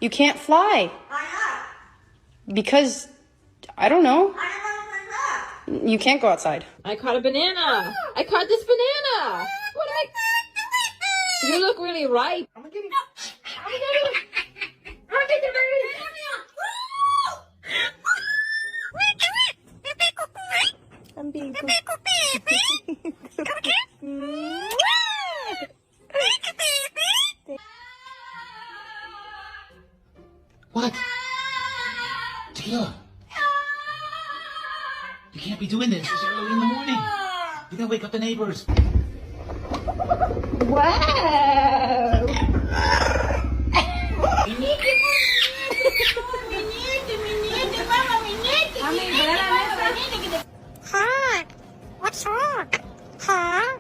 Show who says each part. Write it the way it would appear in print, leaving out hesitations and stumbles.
Speaker 1: You can't fly.
Speaker 2: Why not?
Speaker 1: Because, I don't know.
Speaker 2: I don't want to.
Speaker 1: You can't go outside.
Speaker 3: I caught a banana. I caught this banana. What am I? You look really ripe. I'm gonna get it. I'm gonna get it. I'm gonna get it.
Speaker 4: I'm being
Speaker 5: What? Tequila. You can't be doing this. It's early in the morning. You're gonna wake up the neighbors.
Speaker 4: Wow!
Speaker 2: Huh? What's wrong? Huh?